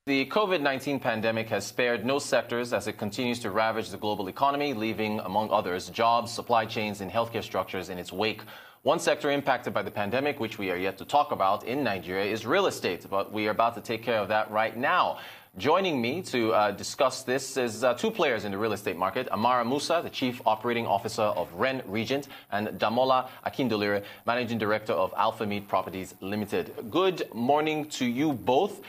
The COVID-19 pandemic has spared no sectors as it continues to ravage the global economy, leaving, among others, jobs, supply chains, and healthcare structures in its wake. One sector impacted by the pandemic, which we are yet to talk about in Nigeria, is real estate, but we are about to take care of that right now. Joining me to discuss this is two players in the real estate market, Amara Musa, the Chief Operating Officer of Ren Regent, and Damola Akindolire, Managing Director of Mead Properties Limited. Good morning to you both.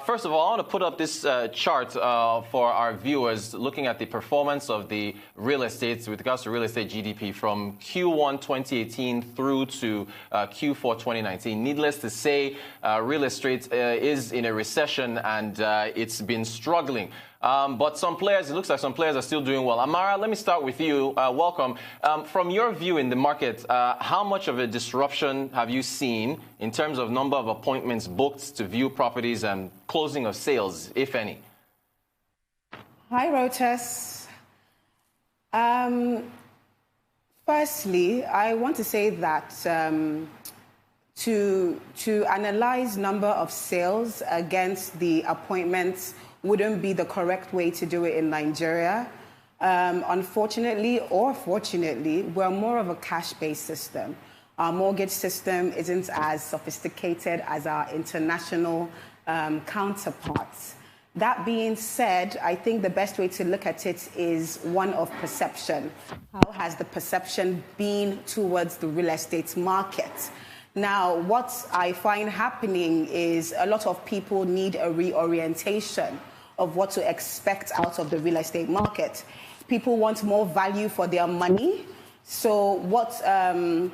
First of all, I want to put up this chart for our viewers looking at the performance of the real estate with regards to real estate GDP from Q1 2018 through to Q4 2019. Needless to say, real estate is in a recession and it's been struggling. But some players, it looks like some players are still doing well. Amara, let me start with you. Welcome. From your view in the market, how much of a disruption have you seen in terms of number of appointments booked to view properties and closing of sales, if any? Hi, Rotas. Firstly, I want to say that to analyze number of sales against the appointments wouldn't be the correct way to do it in Nigeria. Unfortunately or fortunately, we're more of a cash-based system. Our mortgage system isn't as sophisticated as our international counterparts. That being said, I think the best way to look at it is one of perception. How has the perception been towards the real estate market? Now, what I find happening is a lot of people need a reorientation of what to expect out of the real estate market. People want more value for their money. So what a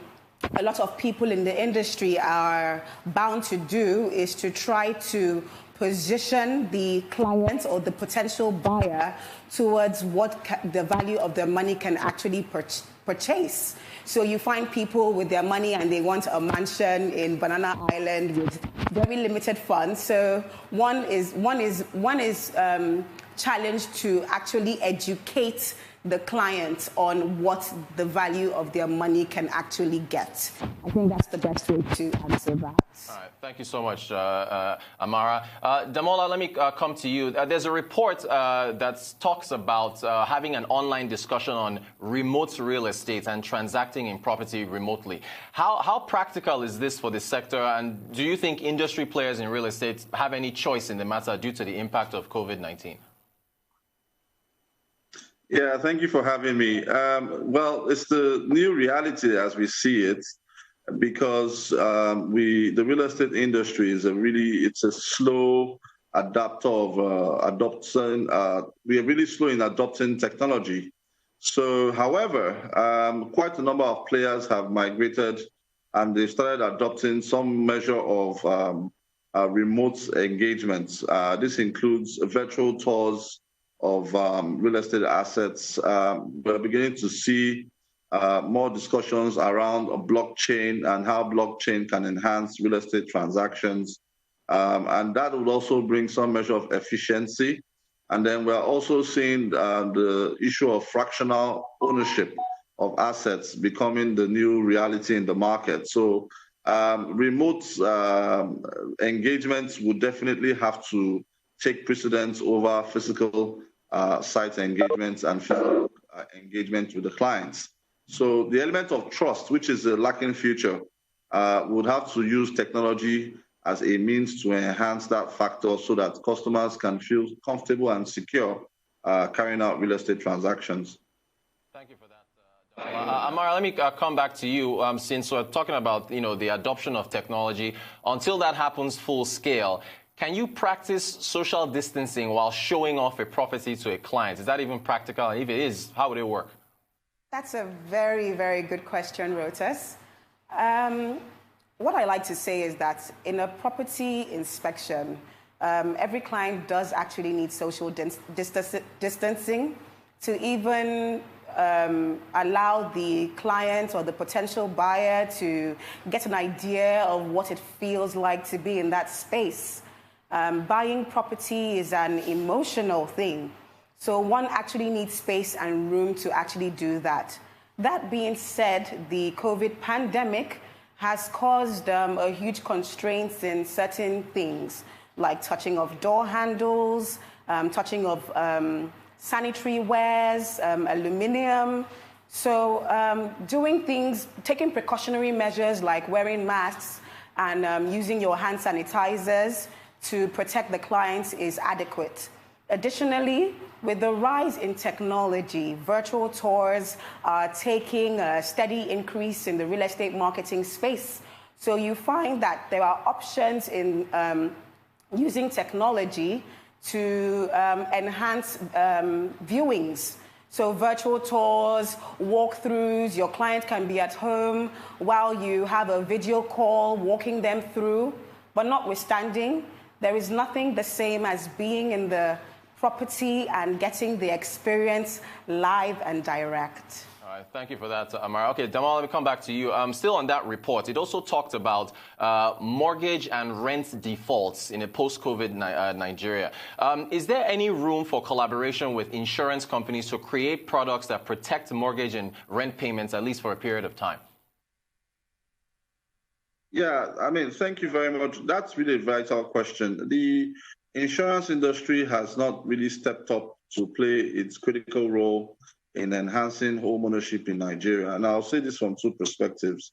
lot of people in the industry are bound to do is to try to position the client or the potential buyer towards what the value of their money can actually purchase. So you find people with their money and they want a mansion in Banana Island with very limited funds. So one is challenged to actually educate the client on what the value of their money can actually get. I think that's the best way to answer that. All right, thank you so much, Amara. Damola, let me come to you. There's a report that talks about having an online discussion on remote real estate and transacting in property remotely. How practical is this for the sector, and do you think industry players in real estate have any choice in the matter due to the impact of COVID-19? Yeah, thank you for having me. Well, it's the new reality as we see it, because the real estate industry is it's a slow adapter of adoption. We are really slow in adopting technology. So, however, quite a number of players have migrated and they started adopting some measure of remote engagements. This includes virtual tours of real estate assets. We're beginning to see more discussions around a blockchain and how blockchain can enhance real estate transactions. And that would also bring some measure of efficiency. And then we're also seeing the issue of fractional ownership of assets becoming the new reality in the market. So remote engagements would definitely have to take precedence over physical site engagements and physical engagement with the clients. So the element of trust, which is a lacking feature, would have to use technology as a means to enhance that factor so that customers can feel comfortable and secure carrying out real estate transactions. Thank you for that. Amara, let me come back to you. Since we're talking about the adoption of technology, until that happens full scale, can you practice social distancing while showing off a property to a client? Is that even practical? And if it is, how would it work? That's a very, very good question, Rotas. What I like to say is that in a property inspection, every client does actually need social distancing to even allow the client or the potential buyer to get an idea of what it feels like to be in that space. Buying property is an emotional thing. So one actually needs space and room to actually do that. That being said, the COVID pandemic has caused a huge constraints in certain things. like touching of door handles, touching of sanitary wares, aluminium. So doing things, taking precautionary measures like wearing masks and using your hand sanitizers to protect the clients is adequate. Additionally, with the rise in technology, virtual tours are taking a steady increase in the real estate marketing space. So you find that there are options in using technology to enhance viewings. So virtual tours, walkthroughs, your client can be at home while you have a video call walking them through. But notwithstanding, there is nothing the same as being in the property and getting the experience live and direct. All right, thank you for that, Amara. Okay, Damola, let me come back to you. Still on that report, it also talked about mortgage and rent defaults in a post-COVID Nigeria. Is there any room for collaboration with insurance companies to create products that protect mortgage and rent payments, at least for a period of time? Yeah, I mean, thank you very much. That's really a vital question. The insurance industry has not really stepped up to play its critical role in enhancing home ownership in Nigeria. And I'll say this from two perspectives.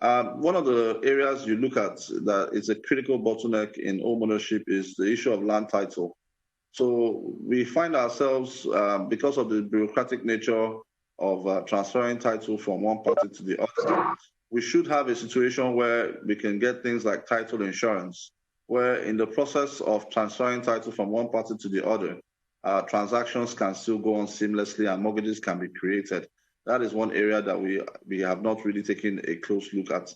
One of the areas you look at that is a critical bottleneck in home ownership is the issue of land title. So we find ourselves, because of the bureaucratic nature of transferring title from one party to the other, we should have a situation where we can get things like title insurance, where in the process of transferring title from one party to the other, transactions can still go on seamlessly and mortgages can be created. That is one area that we have not really taken a close look at.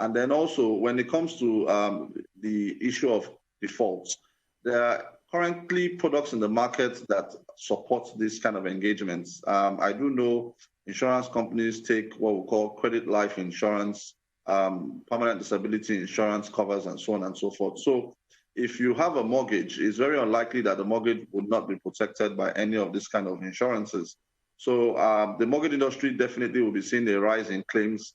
And then also, when it comes to the issue of defaults, there are currently products in the market that support this kind of engagements. I do know insurance companies take what we call credit life insurance, permanent disability insurance covers, and so on and so forth. So if you have a mortgage, it's very unlikely that the mortgage would not be protected by any of this kind of insurances. So the mortgage industry definitely will be seeing a rise in claims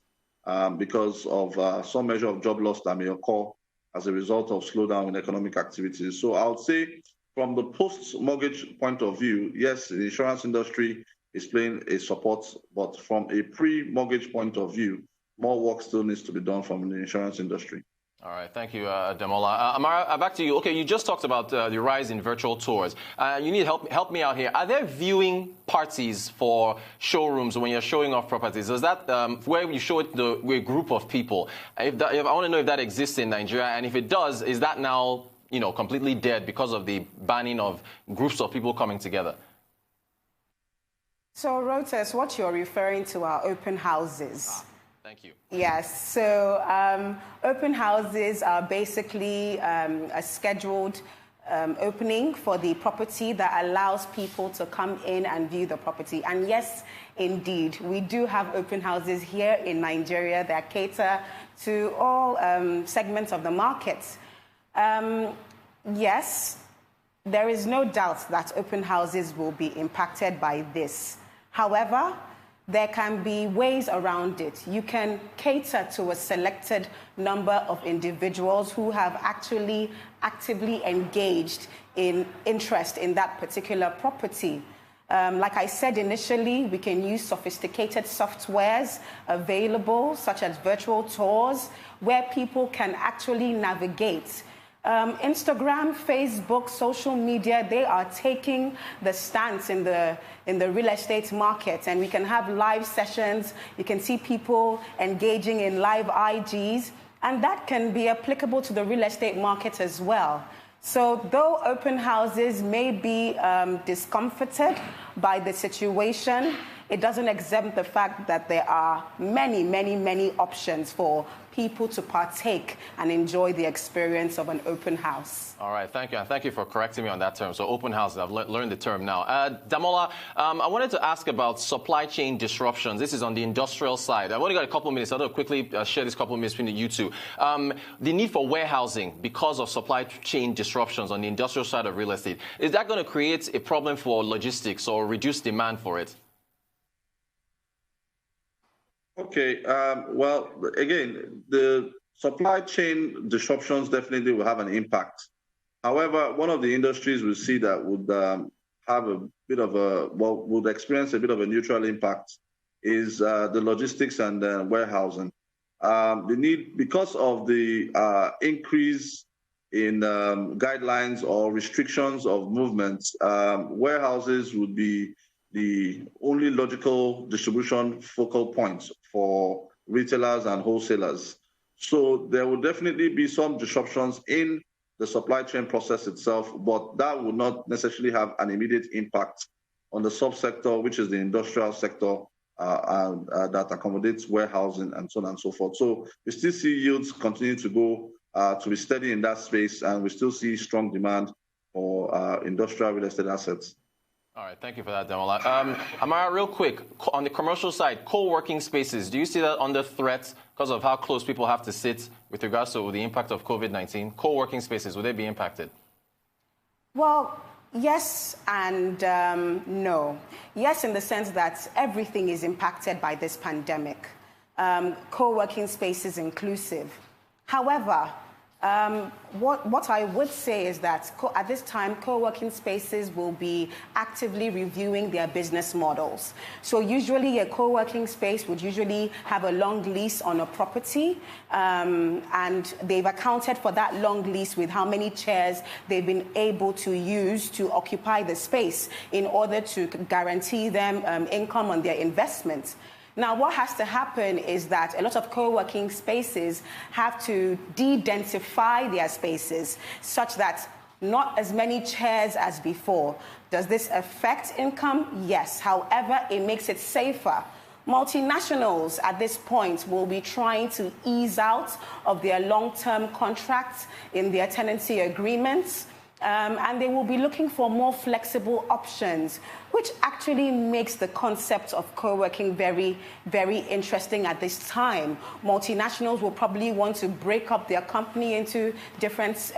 because of some measure of job loss that may occur as a result of slowdown in economic activities. So I would say from the post-mortgage point of view, yes, the insurance industry is playing a support, but from a pre-mortgage point of view, more work still needs to be done from the insurance industry. All right, thank you, Damola. Amara, back to you. Okay, you just talked about the rise in virtual tours. You need help me out here. Are there viewing parties for showrooms when you're showing off properties? Is that where you show it to a group of people? I want to know if that exists in Nigeria, and if it does, is that now completely dead because of the banning of groups of people coming together? So, Rotes, what you're referring to are open houses. Thank you. Yes, so open houses are basically a scheduled opening for the property that allows people to come in and view the property. And yes, indeed, we do have open houses here in Nigeria that cater to all segments of the market. Yes, there is no doubt that open houses will be impacted by this. However, there can be ways around it. You can cater to a selected number of individuals who have actually actively engaged in interest in that particular property. Like I said initially, we can use sophisticated softwares available, such as virtual tours, where people can actually navigate. Instagram, Facebook, social media, they are taking the stance in the real estate market, and we can have live sessions. You can see people engaging in live IGs, and that can be applicable to the real estate market as well. So though open houses may be discomforted by the situation, it doesn't exempt the fact that there are many, many, many options for people to partake and enjoy the experience of an open house. All right, thank you. And thank you for correcting me on that term. So open houses, I've learned the term now. Damola, I wanted to ask about supply chain disruptions. This is on the industrial side. I've only got a couple of minutes. I'll quickly share this couple of minutes between you two. The need for warehousing because of supply chain disruptions on the industrial side of real estate. Is that going to create a problem for logistics or reduce demand for it? Okay, well, again, the supply chain disruptions definitely will have an impact However, one of the industries we see that would have a bit of would experience a bit of a neutral impact is the logistics and warehousing. The need, because of the increase in guidelines or restrictions of movements, warehouses would be the only logical distribution focal point for retailers and wholesalers. So there will definitely be some disruptions in the supply chain process itself, but that would not necessarily have an immediate impact on the subsector, which is the industrial sector that accommodates warehousing and so on and so forth. So we still see yields continue to go to be steady in that space, and we still see strong demand for industrial real estate assets. All right, thank you for that, Damola. Amara, real quick, on the commercial side, co-working spaces, do you see that under threat because of how close people have to sit with regards to the impact of COVID-19? Co-working spaces, will they be impacted? Well, yes and no. Yes, in the sense that everything is impacted by this pandemic, co-working spaces inclusive. However, what I would say is that at this time, co-working spaces will be actively reviewing their business models. So usually a co-working space would usually have a long lease on a property, and they've accounted for that long lease with how many chairs they've been able to use to occupy the space in order to guarantee them income on their investments. Now, what has to happen is that a lot of co-working spaces have to de-densify their spaces such that not as many chairs as before. Does this affect income? Yes. However, it makes it safer. Multinationals at this point will be trying to ease out of their long-term contracts in their tenancy agreements. And they will be looking for more flexible options, which actually makes the concept of co-working very, very interesting at this time. Multinationals will probably want to break up their company into different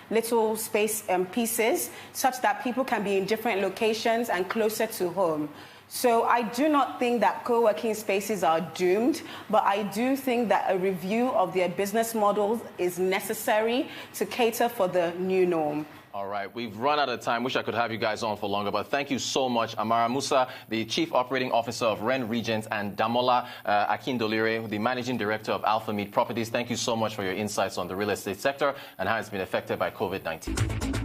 little space pieces, such that people can be in different locations and closer to home. So I do not think that co-working spaces are doomed, but I do think that a review of their business models is necessary to cater for the new norm. All right, we've run out of time. Wish I could have you guys on for longer, but thank you so much, Amara Musa, the Chief Operating Officer of Ren Regent, and Damola Akindolire, the Managing Director of Alpha Mead Properties. Thank you so much for your insights on the real estate sector and how it's been affected by COVID-19.